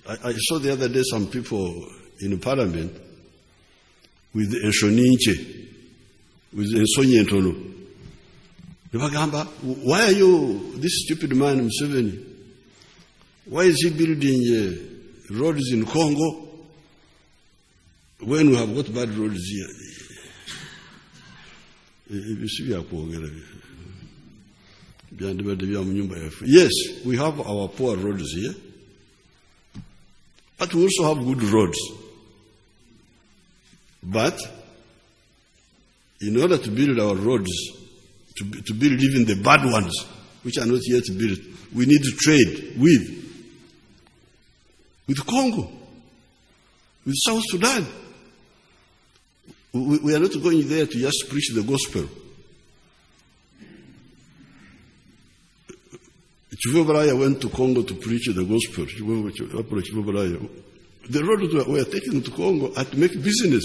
I saw the other day some people in Parliament with Enshoninche, with Ensonye Ntolo. Why are you, this stupid man Museveni, why is he building roads in Congo when we have got bad roads here? Yes, we have our poor roads here, but we also have good roads. But in order to build our roads, to build even the bad ones, which are not yet built, we need to trade with Congo, with South Sudan. We are not going there to just preach the gospel. Chivobaraya went to Congo to preach the gospel. The roads were taken to Congo to make business,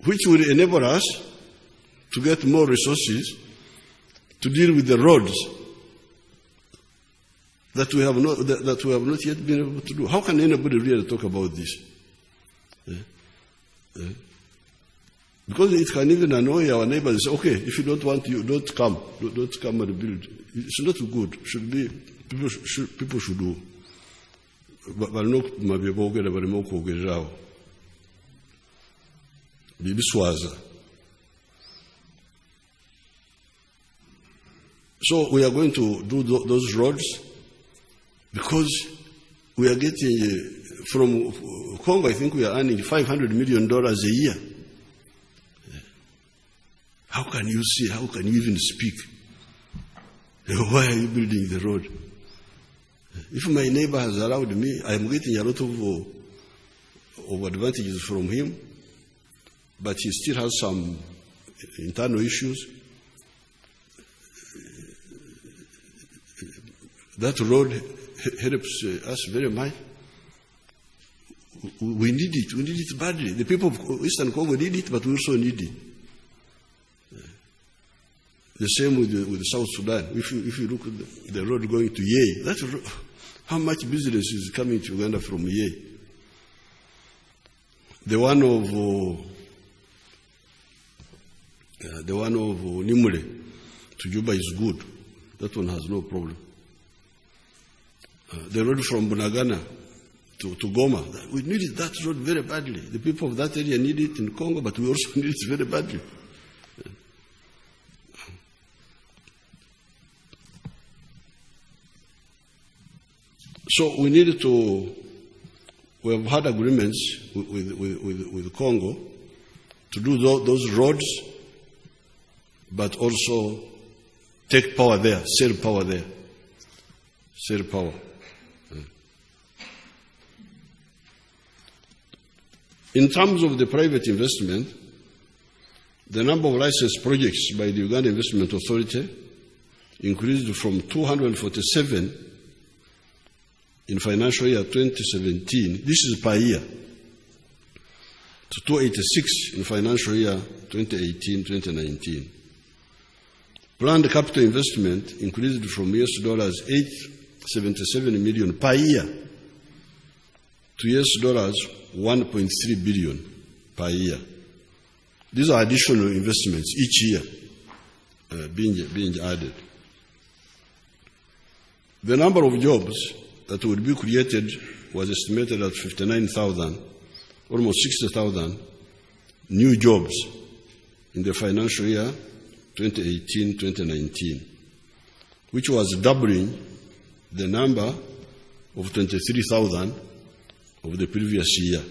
which will enable us to get more resources to deal with the roads that we have not yet been able to do. How can anybody really talk about this? Because it can even annoy our neighbors and say, okay, if you don't want, you don't come and build. It's not good. People should do. But no, so we are going to do those roads because we are getting from Congo, I think we are earning $500 million a year. How can you see? How can you even speak? Why are you building the road? If my neighbor has allowed me, I am getting a lot of advantages from him, but he still has some internal issues. That road helps us very much. We need it. We need it badly. The people of Eastern Congo need it, but we also need it. The same with South Sudan. If you look at the road going to Yei, how much business is coming to Uganda from Yei? The one of Nimule to Juba is good. That one has no problem. The road from Bunagana to Goma, we needed that road very badly. The people of that area need it in Congo, but we also need it very badly. So we have had agreements with Congo to do those roads, but also take power there, sell power there, sell power. In terms of the private investment, the number of licensed projects by the Uganda Investment Authority increased from 247 in financial year 2017, this is per year, to 286 in financial year 2018-2019. Planned capital investment increased from $877 million per year to $1.3 billion per year. These are additional investments each year being added. The number of jobs that would be created was estimated at 59,000, almost 60,000 new jobs in the financial year 2018-2019, which was doubling the number of 23,000 of the previous year.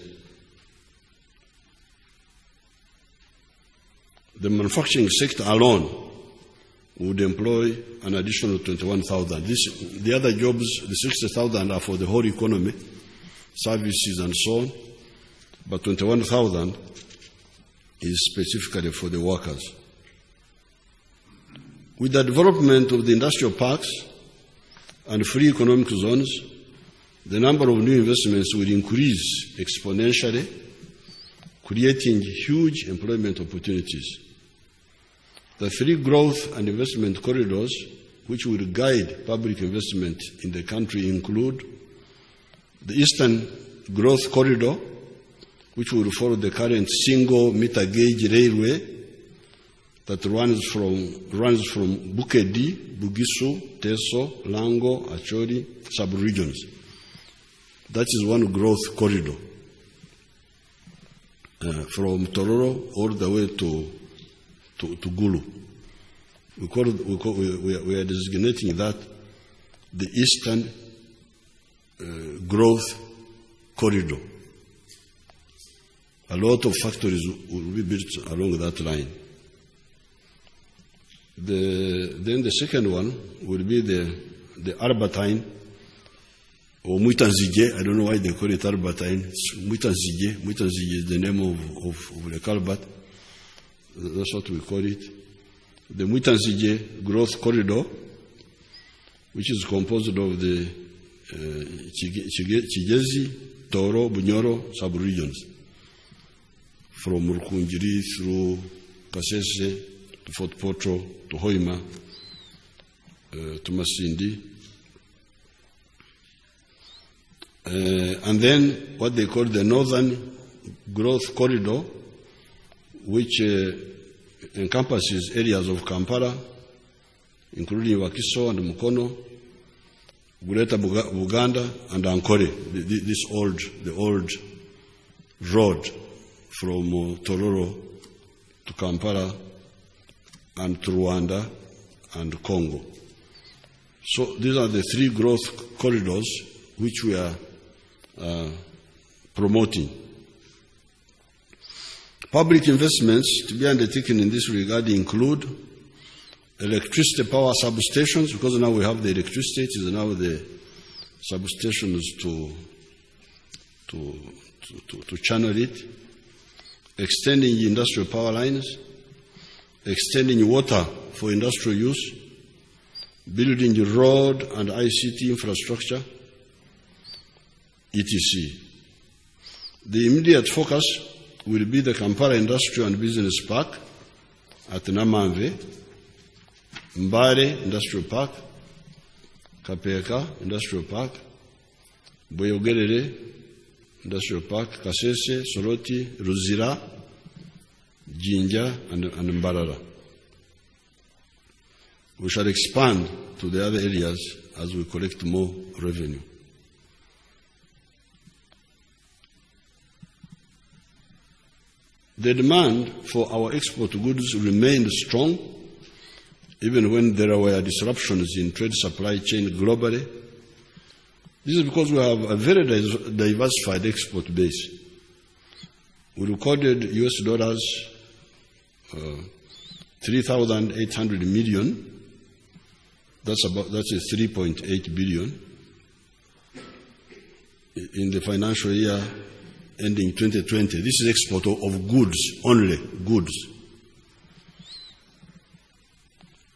The manufacturing sector alone would employ an additional 21,000. The other jobs, the 60,000 are for the whole economy, services and so on, but 21,000 is specifically for the workers. With the development of the industrial parks and free economic zones, the number of new investments will increase exponentially, creating huge employment opportunities. The three growth and investment corridors which will guide public investment in the country include The Eastern Growth Corridor, which will follow the current single meter gauge railway that runs from Bukedi, Bugisu, Teso, Lango, Acholi sub-regions. That is one growth corridor from Tororo all the way to Gulu. We are designating that the Eastern Growth Corridor. A lot of factories will be built along that line. Then the second one will be the Arbatine, or Muitanzige. I don't know why they call it Arbatine. It's Muitanzige. Muitanzige is the name of the Kalbat. That's what we call it. The Muitanzige Growth Corridor, which is composed of the Chigezi, Toro, Bunyoro sub-regions, from Rukunjiri through Kasese to Fort Potro to Hoima to Masindi. And then what they call the Northern Growth Corridor, which encompasses areas of Kampala, including Wakiso and Mukono, Gureta Buganda, and Ankole. The old road from Tororo to Kampala and to Rwanda and Congo. So these are the three growth corridors which we are promoting. Public investments to be undertaken in this regard include electricity power substations, because now we have the electricity, it is now the substations to channel it, extending industrial power lines, extending water for industrial use, building road and ICT infrastructure, etc. The immediate focus will be the Kampala Industrial and Business Park at Namanve, Mbare Industrial Park, Kapeka Industrial Park, Boyogerere Industrial Park, Kasese, Soroti, Ruzira, Jinja, and Mbarara. We shall expand to the other areas as we collect more revenue. The demand for our export goods remained strong, even when there were disruptions in trade supply chain globally. This is because we have a very diversified export base. We recorded US dollars 3,800 million. That's 3.8 billion in the financial year ending 2020. This is export of goods, only goods.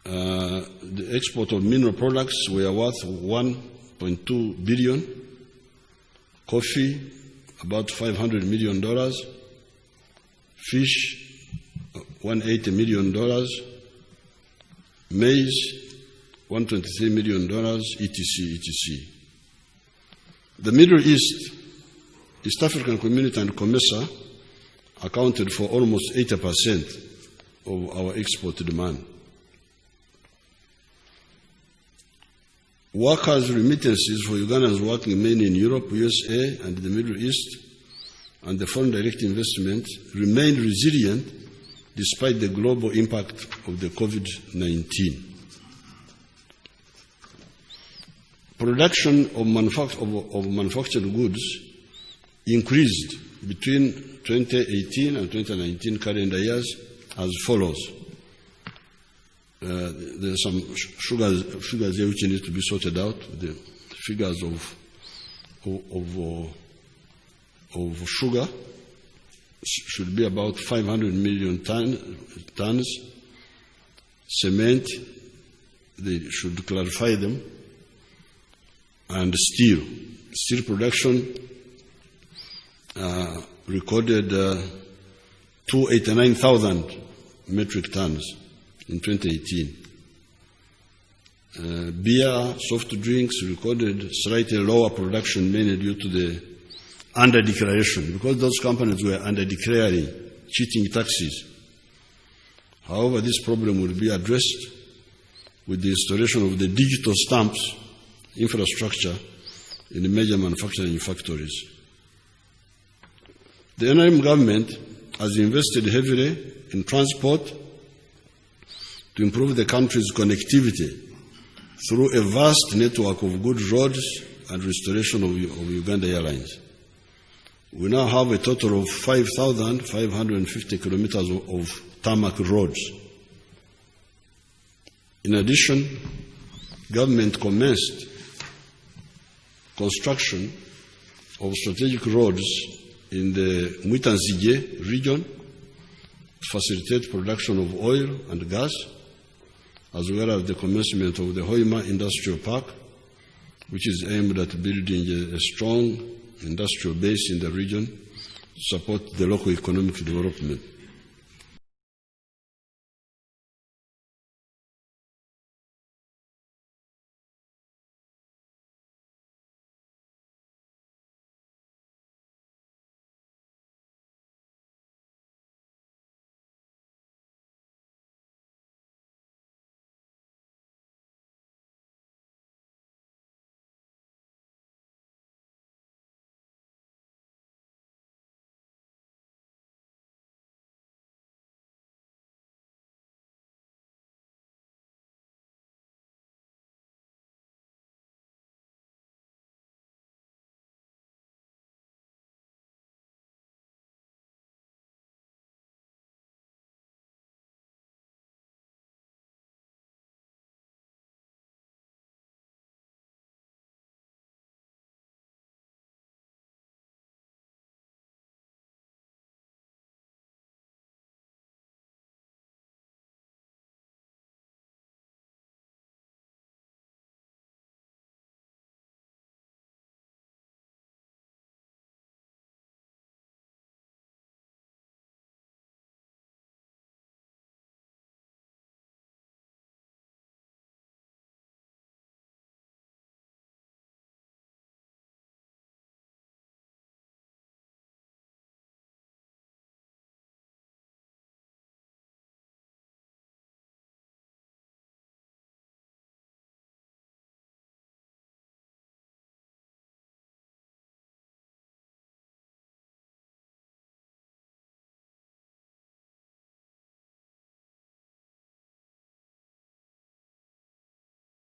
The export of mineral products were worth 1.2 billion. Coffee, about $500 million. Fish, $180 million. Maize, $123 million, etc. The Middle East, East African Community and COMESA accounted for almost 80% of our export demand. Workers' remittances for Ugandans working mainly in Europe, USA, and the Middle East, and the foreign direct investment remained resilient despite the global impact of the COVID-19. Production of manufactured goods increased between 2018 and 2019 calendar years as follows. There's some figures here which need to be sorted out. The figures of sugar should be about 500 million tons. Cement, they should clarify them. And steel production recorded 289,000 metric tons in 2018. Beer, soft drinks recorded slightly lower production, mainly due to the under-declaration, because those companies were under-declaring, cheating taxes. However, this problem will be addressed with the installation of the digital stamps infrastructure in the major manufacturing factories. The NRM government has invested heavily in transport to improve the country's connectivity through a vast network of good roads and restoration of Uganda Airlines. We now have a total of 5,550 kilometers of tarmac roads. In addition, government commenced construction of strategic roads in the Mwitanzige region to facilitate production of oil and gas, as well as the commencement of the Hoima Industrial Park, which is aimed at building a strong industrial base in the region to support the local economic development.